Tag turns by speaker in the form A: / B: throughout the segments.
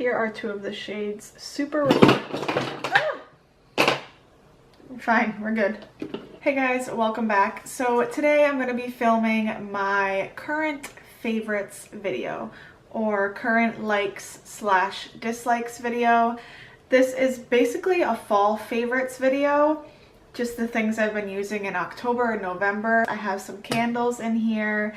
A: Here are two of the shades. Super ah! Fine, we're good. Hey guys, welcome back. So today I'm going to be filming my current favorites video, or current likes slash dislikes video. This is basically a fall favorites video, just the things I've been using in October and November. I have some candles in here.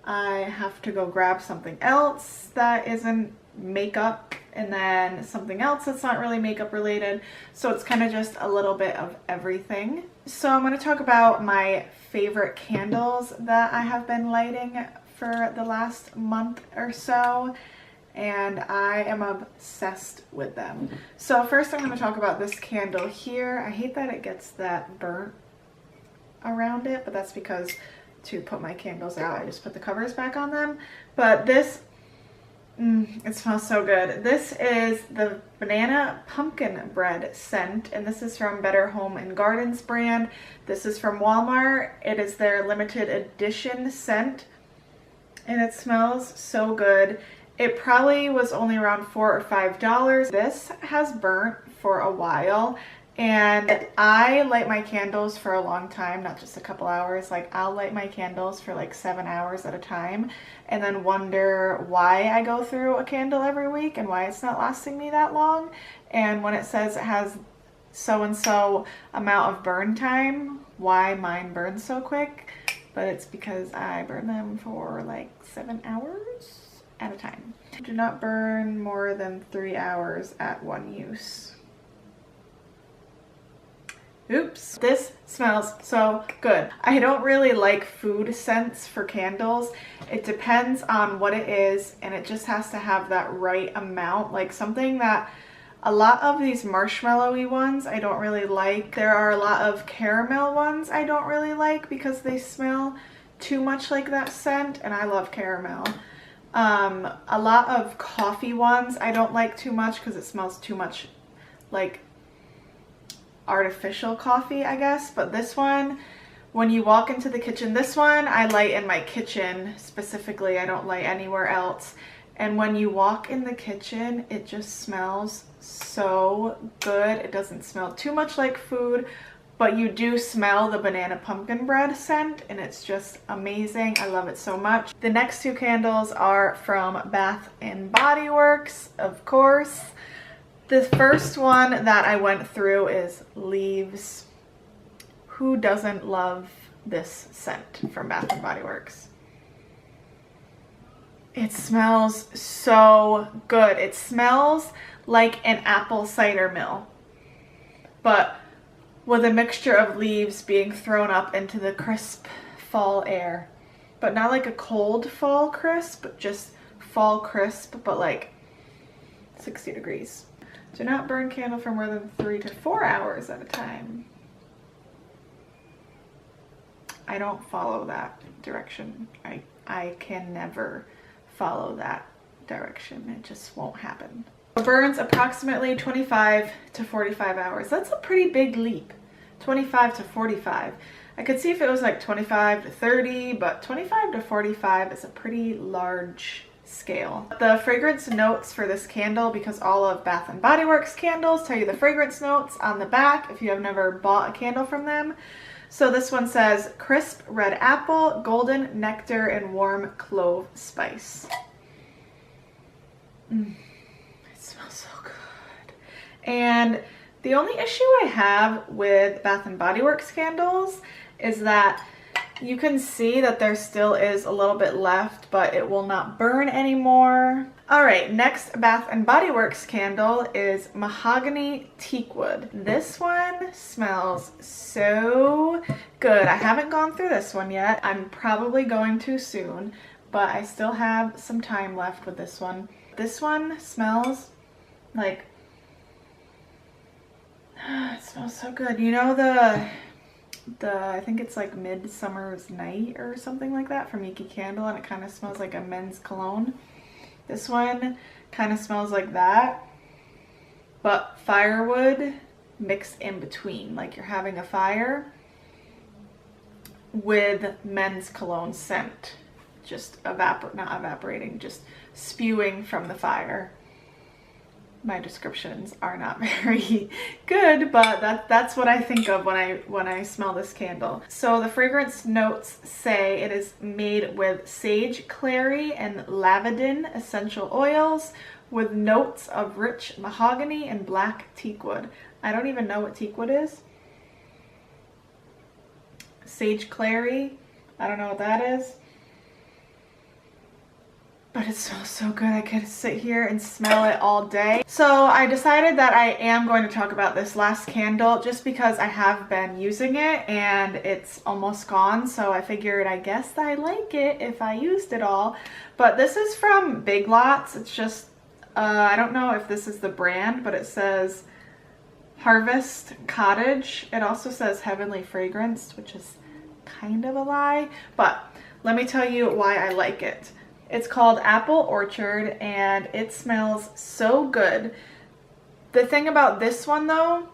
A: I have to go grab something else that isn't makeup, and then something else that's not really makeup related. So it's kind of just a little bit of everything. So I'm going to talk about my favorite candles that I have been lighting for the last month or so, and I am obsessed with them. So first I'm going to talk about this candle here. I hate that it gets that burnt around it, but that's because to put my candles out I just put the covers back on them. But this, it smells so good. This is the banana pumpkin bread scent, and this is from Better Home and Gardens brand. This is from Walmart. It is their limited edition scent, and it smells so good. It probably was only around $4 or $5. This has burnt for a while, and I light my candles for a long time, not just a couple hours. Like, I'll light my candles for like 7 hours at a time and then wonder why I go through a candle every week and why it's not lasting me that long. And when it says it has so-and-so amount of burn time, why mine burns so quick? But it's because I burn them for like 7 hours at a time. Do not burn more than 3 hours at one use. Oops. This smells so good. I don't really like food scents for candles. It depends on what it is, and it just has to have that right amount. Like something that, a lot of these marshmallowy ones I don't really like. There are a lot of caramel ones I don't really like because they smell too much like that scent, and I love caramel. A lot of coffee ones I don't like too much because it smells too much like artificial coffee, I guess. But this one, when you walk into the kitchen, this one I light in my kitchen specifically. I don't light anywhere else. And when you walk in the kitchen, it just smells so good. It doesn't smell too much like food, but you do smell the banana pumpkin bread scent, and it's just amazing. I love it so much. The next two candles are from Bath and Body Works, of course. The first one that I went through is Leaves. Who doesn't love this scent from Bath and Body Works? It smells so good. It smells like an apple cider mill, but with a mixture of leaves being thrown up into the crisp fall air. But not like a cold fall crisp, just fall crisp, but like 60 degrees. Do not burn candle for more than 3 to 4 hours at a time. I don't follow that direction. I can never follow that direction. It just won't happen. It burns approximately 25 to 45 hours. That's a pretty big leap. 25 to 45. I could see if it was like 25 to 30, but 25 to 45 is a pretty large scale. The fragrance notes for this candle, because all of Bath and Body Works candles tell you the fragrance notes on the back if you have never bought a candle from them. So this one says crisp red apple, golden nectar, and warm clove spice. It smells so good. And the only issue I have with Bath and Body Works candles is that you can see that there still is a little bit left, but it will not burn anymore. All right, next Bath and Body Works candle is Mahogany Teakwood. This one smells so good. I haven't gone through this one yet. I'm probably going to soon, but I still have some time left with this one. This one smells like, it smells so good. You know the I think it's like Midsummer's Night or something like that from Yankee Candle, and it kind of smells like a men's cologne. This one kind of smells like that, but firewood mixed in between, like you're having a fire with men's cologne scent, just not evaporating, just spewing from the fire. my descriptions are not very good, but that's what I think of when I smell this candle. So the fragrance notes say it is made with sage clary and lavandin essential oils with notes of rich mahogany and black teakwood. I don't even know what teakwood is. Sage clary, I don't know what that is. But it smells so good. I could sit here and smell it all day. So I decided that I am going to talk about this last candle just because I have been using it and it's almost gone. So I figured I guess I like it if I used it all. But this is from Big Lots. It's just, I don't know if this is the brand, but it says Harvest Cottage. It also says Heavenly Fragrance, which is kind of a lie. But let me tell you why I like it. It's called Apple Orchard and it smells so good. The thing about this one though,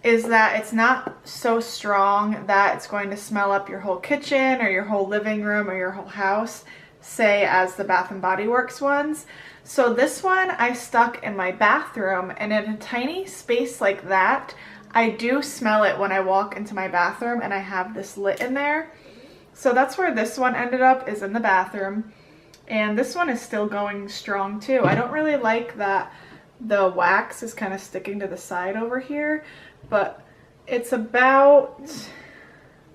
A: is that it's not so strong that it's going to smell up your whole kitchen or your whole living room or your whole house, say as the Bath & Body Works ones. So this one I stuck in my bathroom, and in a tiny space like that, I do smell it when I walk into my bathroom and I have this lit in there. So that's where this one ended up, is in the bathroom. And this one is still going strong too. I don't really like that the wax is kind of sticking to the side over here, but it's about,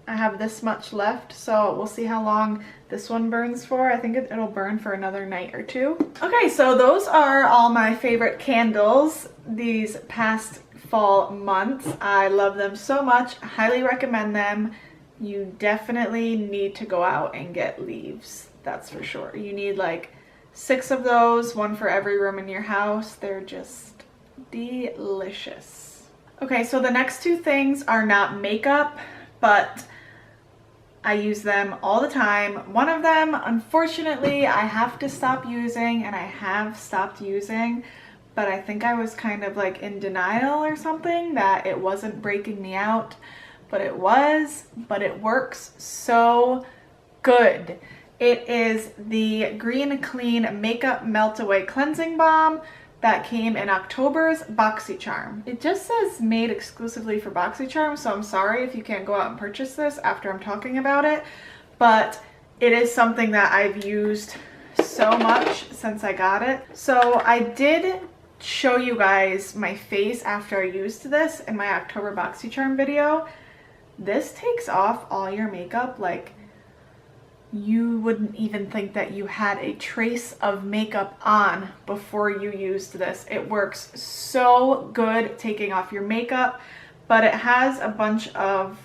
A: I have this much left, so we'll see how long this one burns for. I think it'll burn for another night or two. Okay, so those are all my favorite candles these past fall months. I love them so much. I highly recommend them. You definitely need to go out and get leaves, that's for sure. You need like 6 of those, 1 for every room in your house. They're just delicious. Okay, so the next 2 things are not makeup, but I use them all the time. One of them, unfortunately, I have to stop using, and I have stopped using, but I think I was kind of like in denial or something that it wasn't breaking me out. But it was, but it works so good. It is the Green Clean Makeup Melt Away Cleansing Balm that came in October's BoxyCharm. It just says made exclusively for BoxyCharm, so I'm sorry if you can't go out and purchase this after I'm talking about it, but it is something that I've used so much since I got it. So I did show you guys my face after I used this in my October BoxyCharm video. This takes off all your makeup like you wouldn't even think that you had a trace of makeup on before you used this. It works so good taking off your makeup, but it has a bunch of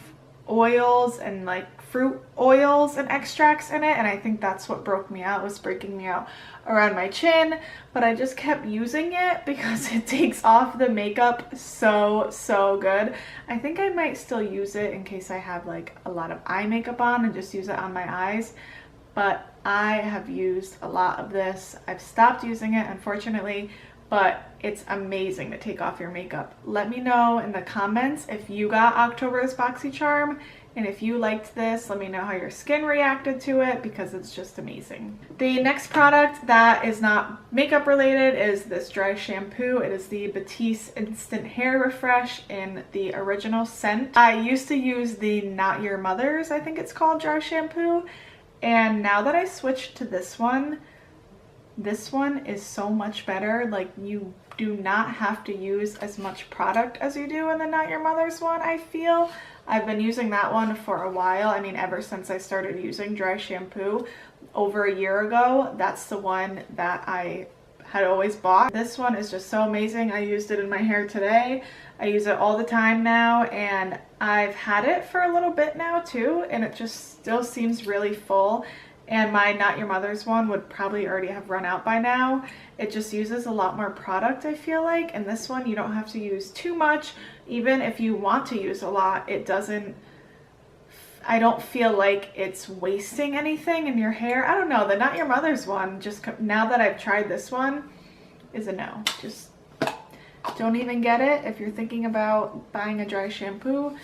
A: oils and like fruit oils and extracts in it, and I think that's what broke me out, was breaking me out around my chin. But I just kept using it because it takes off the makeup so good. I think I might still use it in case I have like a lot of eye makeup on and just use it on my eyes, but I have used a lot of this. I've stopped using it, unfortunately, but it's amazing to take off your makeup. Let me know in the comments if you got October's BoxyCharm, and if you liked this, let me know how your skin reacted to it, because it's just amazing. The next product that is not makeup related is this dry shampoo. It is the Batiste Instant Hair Refresh in the original scent. I used to use the Not Your Mother's, I think it's called, dry shampoo, and now that I switched to this one is so much better. Like, you do not have to use as much product as you do in the Not Your Mother's one, I feel. I've been using that one for a while. I mean, ever since I started using dry shampoo over a year ago. That's the one that I had always bought. This one is just so amazing. I used it in my hair today. I use it all the time now, and I've had it for a little bit now too, and it just still seems really full. And my Not Your Mother's one would probably already have run out by now. It just uses a lot more product, I feel like, and this one you don't have to use too much. Even if you want to use a lot, it doesn't, I don't feel like it's wasting anything in your hair. I don't know, the Not Your Mother's one, just now that I've tried this one, is a no. Just don't even get it. If you're thinking about buying a dry shampoo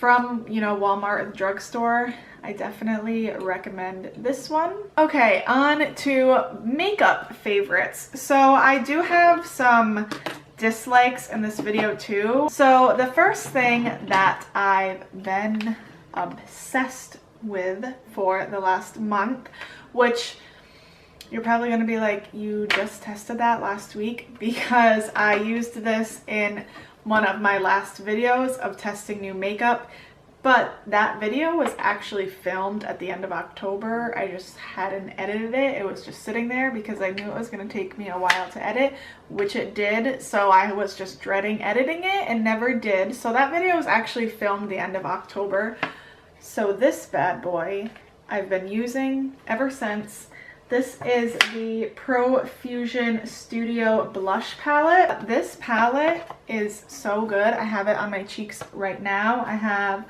A: from, you know, Walmart or the drugstore, I definitely recommend this one. Okay, on to makeup favorites. So I do have some dislikes in this video too. So the first thing that I've been obsessed with for the last month, which you're probably going to be like, you just tested that last week, because I used this in one of my last videos of testing new makeup, but that video was actually filmed at the end of October. I just hadn't edited it. It was just sitting there because I knew it was going to take me a while to edit, which it did. So I was just dreading editing it and never did. So that video was actually filmed the end of October. So this bad boy I've been using ever since. This is the Profusion Studio Blush Palette. This palette is so good. I have it on my cheeks right now. I have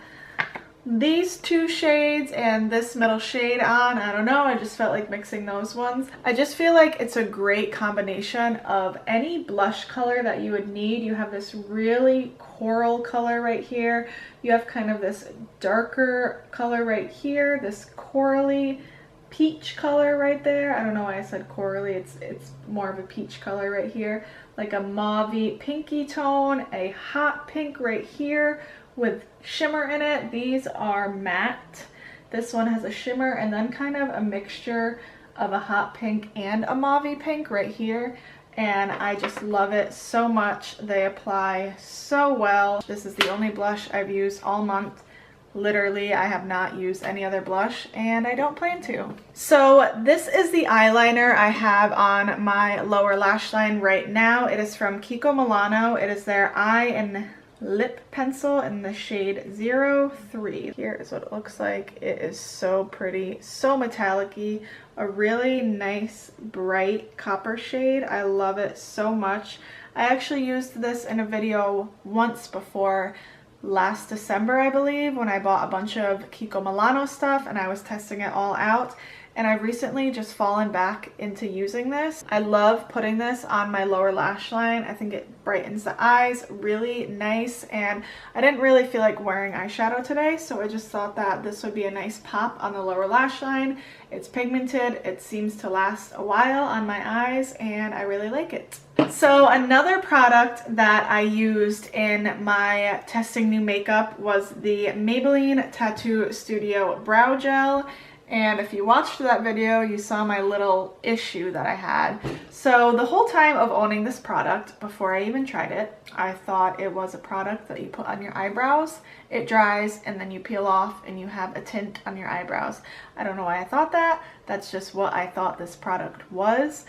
A: these two shades and this middle shade on. I don't know, I just felt like mixing those ones. I just feel like it's a great combination of any blush color that you would need. You have this really coral color right here. You have kind of this darker color right here, this corally peach color right there. I don't know why I said corally. It's more of a peach color right here, like a mauvey pinky tone, a hot pink right here with shimmer in it. These are matte. This one has a shimmer and then kind of a mixture of a hot pink and a mauvey pink right here, and I just love it so much. They apply so well. This is the only blush I've used all month. Literally, I have not used any other blush, and I don't plan to. So this is the eyeliner I have on my lower lash line right now. It is from Kiko Milano. It is their eye and lip pencil in the shade 03. Here is what it looks like. It is so pretty, so metallic-y, a really nice bright copper shade. I love it so much. I actually used this in a video once before, last December, I believe, when I bought a bunch of Kiko Milano stuff and I was testing it all out. And I've recently just fallen back into using this. I love putting this on my lower lash line. I think it brightens the eyes really nice, and I didn't really feel like wearing eyeshadow today, so I just thought that this would be a nice pop on the lower lash line. It's pigmented, it seems to last a while on my eyes, and I really like it. So another product that I used in my testing new makeup was the Maybelline Tattoo Studio Brow Gel. And if you watched that video, you saw my little issue that I had. So the whole time of owning this product, before I even tried it, I thought it was a product that you put on your eyebrows. It dries and then you peel off and you have a tint on your eyebrows. I don't know why I thought that. That's just what I thought this product was,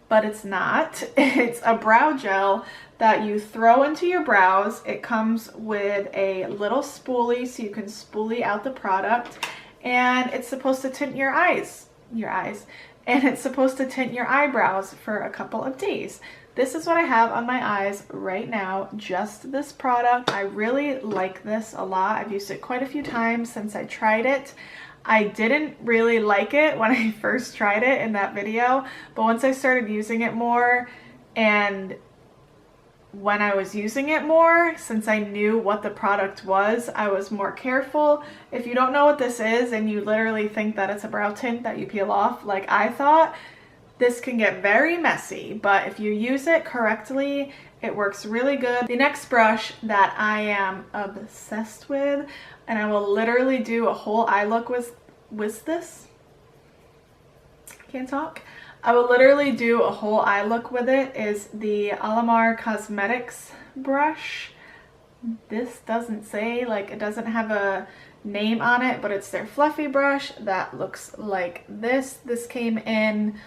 A: but it's not. It's a brow gel that you throw into your brows. It comes with a little spoolie so you can spoolie out the product. And it's supposed to tint your eyes, and it's supposed to tint your eyebrows for a couple of days. This is what I have on my eyes right now, just this product. I really like this a lot. I've used it quite a few times since I tried it. I didn't really like it when I first tried it in that video, but once I started using it more, and when I was using it more, since I knew what the product was, I was more careful. If you don't know what this is and you literally think that it's a brow tint that you peel off like I thought, this can get very messy, but if you use it correctly, it works really good. The next brush that I am obsessed with, and I will literally do a whole eye look with this. Can't talk. I will literally do a whole eye look with it, is the Alamar Cosmetics brush. This doesn't say, like, it doesn't have a name on it, but it's their fluffy brush that looks like this. This came in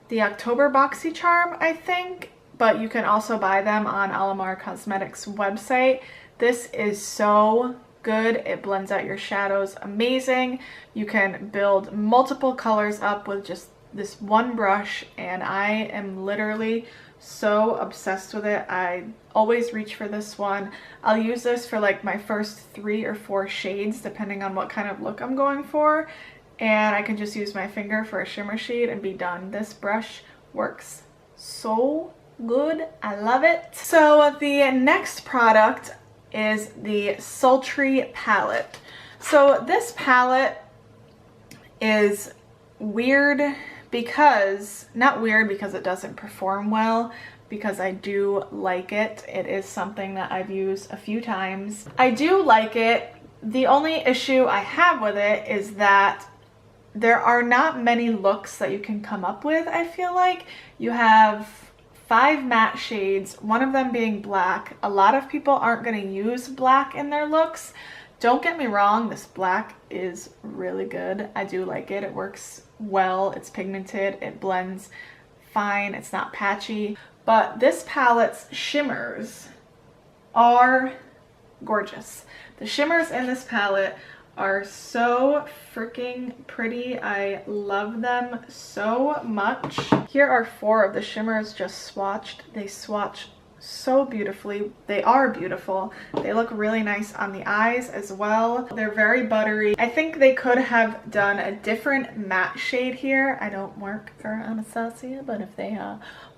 A: the October BoxyCharm, I think, but you can also buy them on Alamar Cosmetics website. This is so good. It blends out your shadows amazing. You can build multiple colors up with just this one brush, and I am literally so obsessed with it. I always reach for this one. I'll use this for like my first 3 or 4 shades depending on what kind of look I'm going for, and I can just use my finger for a shimmer shade and be done. This brush works so good. I love it. So the next product is the Sultry palette. So this palette is weird because, not weird because it doesn't perform well, because I do like it. It is something that I've used a few times. I do like it. The only issue I have with it is that there are not many looks that you can come up with, I feel like. You have 5 matte shades, one of them being black. A lot of people aren't going to use black in their looks. Don't get me wrong, this black is really good. I do like it. It works well. It's pigmented. It blends fine. It's not patchy. But this palette's shimmers are gorgeous. The shimmers in this palette are so freaking pretty. I love them so much. Here are 4 of the shimmers just swatched. They swatch so beautifully. They are beautiful. They look really nice on the eyes as well. They're very buttery. I think they could have done a different matte shade here. I don't work for Anastasia, but if they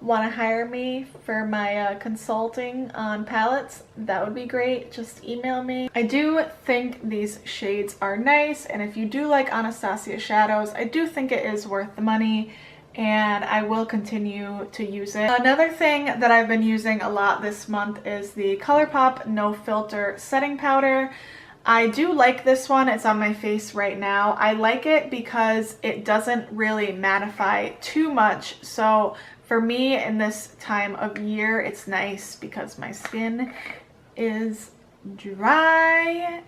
A: want to hire me for my consulting on palettes, that would be great. Just email me. I do think these shades are nice, and if you do like Anastasia shadows, I do think it is worth the money, and I will continue to use it. Another thing that I've been using a lot this month is the ColourPop No Filter Setting Powder. I do like this one. It's on my face right now. I like it because it doesn't really mattify too much. So for me in this time of year, it's nice because my skin is dry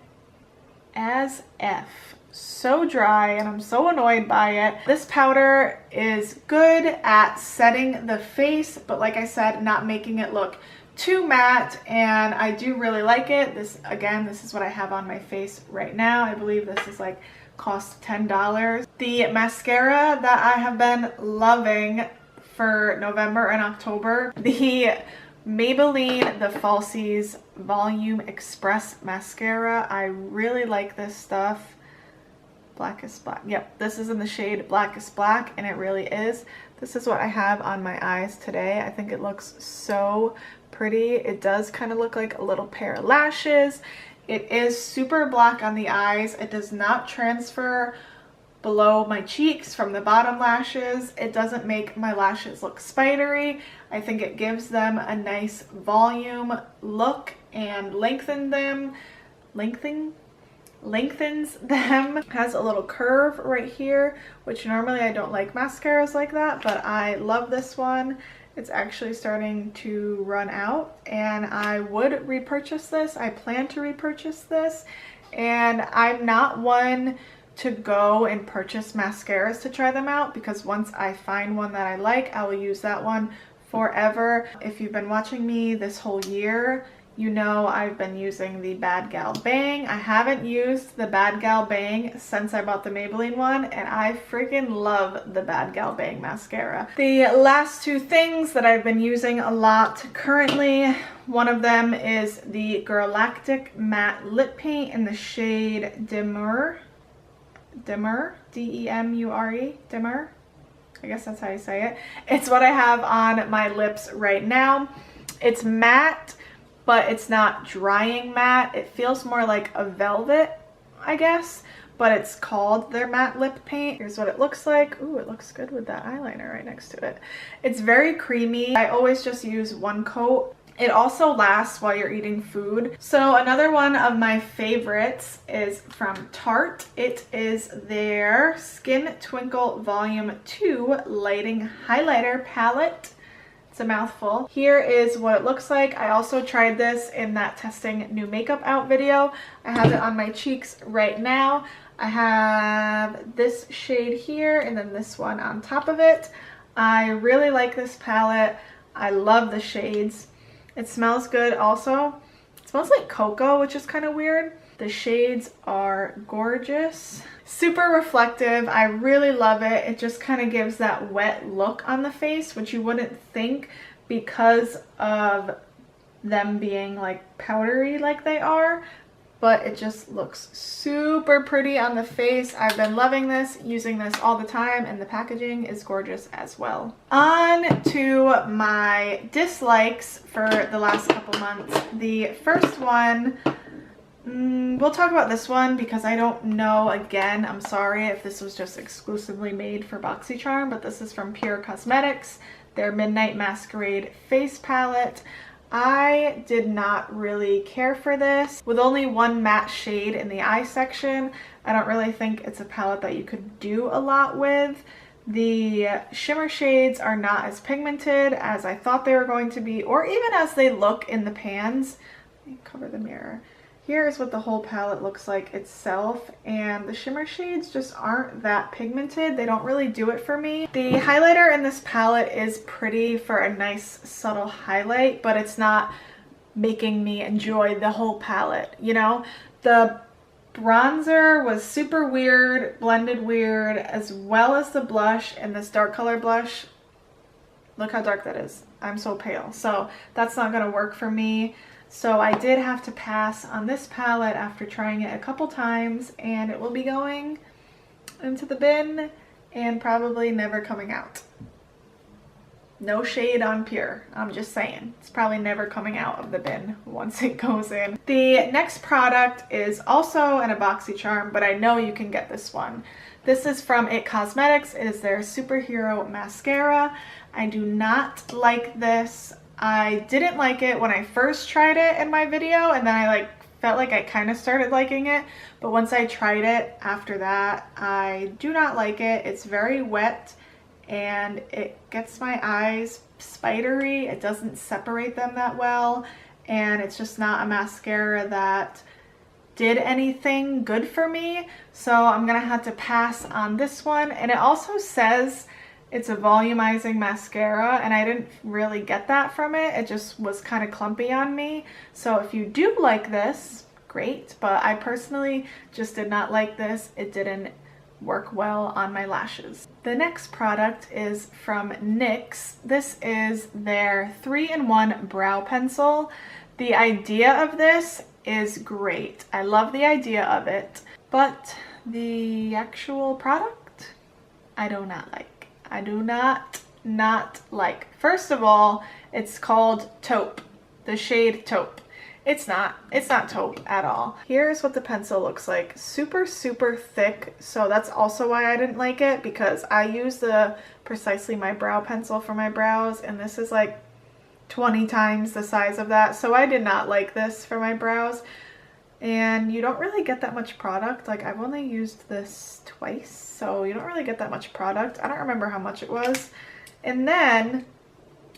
A: as F. So dry, and I'm so annoyed by it. This powder is good at setting the face, but like I said, not making it look too matte, and I do really like it. This, again, this is what I have on my face right now. I believe this is like cost $10. The mascara that I have been loving for November and October, the Maybelline The Falsies Volume Express Mascara. I really like this stuff. Blackest Black. Yep, this is in the shade Blackest Black, and it really is. This is what I have on my eyes today. I think it looks so pretty. It does kind of look like a little pair of lashes. It is super black on the eyes. It does not transfer below my cheeks from the bottom lashes. It doesn't make my lashes look spidery. I think it gives them a nice volume look and lengthens them. Has a little curve right here, which normally I don't like mascaras like that, but I love this one. It's actually starting to run out, and I would repurchase this. I plan to repurchase this, and I'm not one to go and purchase mascaras to try them out, because once I find one that I like, I will use that one forever. If you've been watching me this whole year, you know I've been using the Bad Gal Bang. I haven't used the Bad Gal Bang since I bought the Maybelline one, and I freaking love the Bad Gal Bang mascara. The last 2 things that I've been using a lot currently, one of them is the Galactic Matte Lip Paint in the shade Demure, D-E-M-U-R-E, Demure. I guess that's how you say it. It's what I have on my lips right now. It's matte, but it's not drying matte. It feels more like a velvet, I guess, but it's called their matte lip paint. Here's what it looks like. Ooh, it looks good with that eyeliner right next to it. It's very creamy. I always just use 1 coat. It also lasts while you're eating food. So another one of my favorites is from Tarte. It is their Skin Twinkle Volume 2 Lighting Highlighter Palette. It's a mouthful. Here is what it looks like. I also tried this in that testing new makeup out video. I have it on my cheeks right now. I have this shade here and then this one on top of it. I really like this palette. I love the shades. It smells good also. It smells like cocoa, which is kind of weird. The shades are gorgeous. Super reflective. I really love it. It just kind of gives that wet look on the face, which you wouldn't think because of them being like powdery like they are. but it just looks super pretty on the face. I've been loving this, using this all the time, and the packaging is gorgeous as well. On to my dislikes for the last couple months. The first one, we'll talk about this one because I don't know, again, I'm sorry if this was just exclusively made for BoxyCharm, but this is from Pure Cosmetics, their Midnight Masquerade face palette. I did not really care for this. With only one matte shade in the eye section, I don't really think it's a palette that you could do a lot with. The shimmer shades are not as pigmented as I thought they were going to be, or even as they look in the pans. Let me cover the mirror. Here's what the whole palette looks like itself, and the shimmer shades just aren't that pigmented. They don't really do it for me. The highlighter in this palette is pretty for a nice subtle highlight, but it's not making me enjoy the whole palette, you know? The bronzer was super weird, blended weird, as well as the blush, and this dark color blush. Look how dark that is. I'm so pale, so that's not gonna work for me. So I did have to pass on this palette after trying it a couple times, and it will be going into the bin and probably never coming out. No shade on Pure, I'm just saying. It's probably never coming out of the bin once it goes in. The next product is also in a BoxyCharm, but I know you can get this one. This is from IT Cosmetics. It is their Superhero Mascara. I do not like this. I didn't like it when I first tried it in my video, and then I felt like I kind of started liking it, but once I tried it after that, I do not like it. It's very wet and it gets my eyes spidery. It doesn't separate them that well, and it's just not a mascara that did anything good for me, so I'm gonna have to pass on this one. And it also says it's a volumizing mascara, and I didn't really get that from it. It just was kind of clumpy on me. So if you do like this, great, but I personally just did not like this. It didn't work well on my lashes. The next product is from NYX. This is their 3-in-1 brow pencil. The idea of this is great. I love the idea of it, but the actual product, I do not like. I do not like. First of all, it's called taupe, the shade taupe. It's not taupe at all. Here's what the pencil looks like. Super thick, so that's also why I didn't like it, because I use precisely my brow pencil for my brows, and this is like 20 times the size of that, so I did not like this for my brows. And you don't really get that much product. Like, I've only used this twice, so you don't really get that much product. I don't remember how much it was. And then,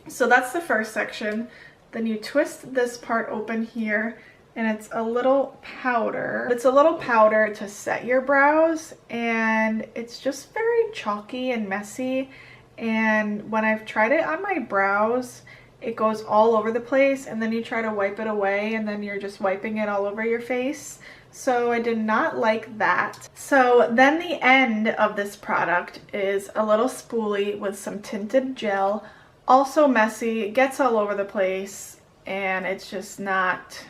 A: so that's the first section. Then you twist this part open here, and it's a little powder. It's a little powder to set your brows, and it's just very chalky and messy. And when I've tried it on my brows, it goes all over the place, and then you try to wipe it away, and then you're just wiping it all over your face. So I did not like that. So then the end of this product is a little spoolie with some tinted gel. Also messy, it gets all over the place, and it's just not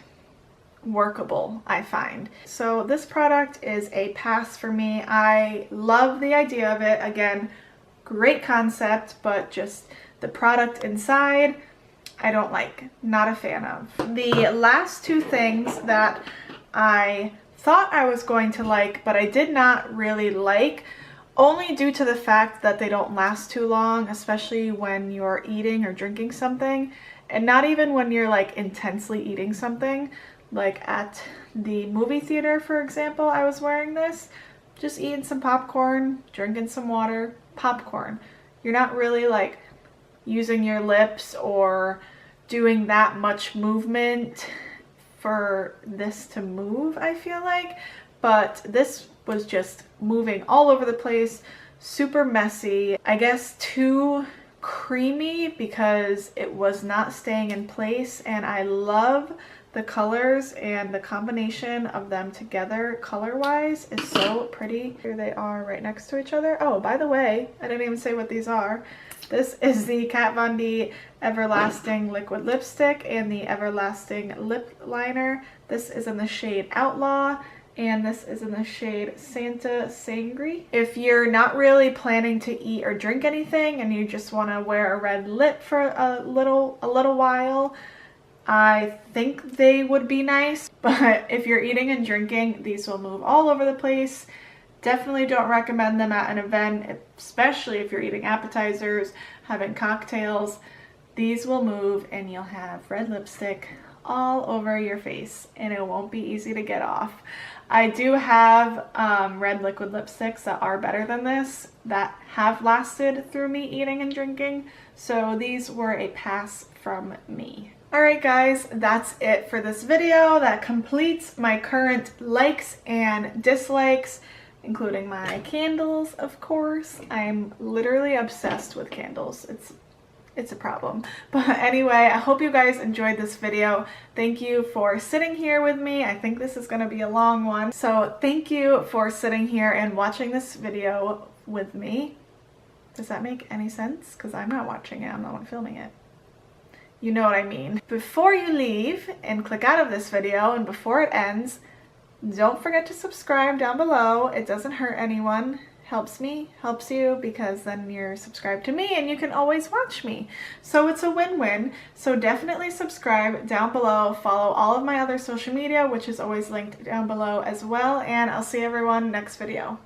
A: workable, I find. So this product is a pass for me. I love the idea of it. Again, great concept, but just the product inside, I don't like, not a fan of. The last two things that I thought I was going to like, but I did not really like, only due to the fact that they don't last too long, especially when you're eating or drinking something, and not even when you're like intensely eating something. Like at the movie theater, for example, I was wearing this, just eating some popcorn, drinking some water, popcorn. You're not really like using your lips or doing that much movement for this to move, I feel like. But this was just moving all over the place, super messy, I guess too creamy because it was not staying in place. And I love the colors, and the combination of them together color-wise is so pretty. Here they are right next to each other. Oh, by the way, I didn't even say what these are. This is the Kat Von D Everlasting Liquid Lipstick and the Everlasting Lip Liner. This is in the shade Outlaw, and this is in the shade Santa Sangre. If you're not really planning to eat or drink anything and you just want to wear a red lip for a little while, I think they would be nice. But if you're eating and drinking, these will move all over the place. Definitely don't recommend them at an event, especially if you're eating appetizers, having cocktails. These will move and you'll have red lipstick all over your face and it won't be easy to get off. I do have red liquid lipsticks that are better than this, that have lasted through me eating and drinking, so these were a pass from me. Alright guys, that's it for this video. That completes my current likes and dislikes, including my candles, of course. I'm literally obsessed with candles. It's a problem. But anyway, I hope you guys enjoyed this video. Thank you for sitting here with me. I think this is going to be a long one. So thank you for sitting here and watching this video with me. Does that make any sense? Because I'm not watching it. I'm the one filming it. You know what I mean. Before you leave and click out of this video and before it ends, don't forget to subscribe down below. It doesn't hurt anyone. Helps me, helps you, because then you're subscribed to me and you can always watch me. So it's a win-win. So definitely subscribe down below. Follow all of my other social media, which is always linked down below as well. And I'll see everyone next video.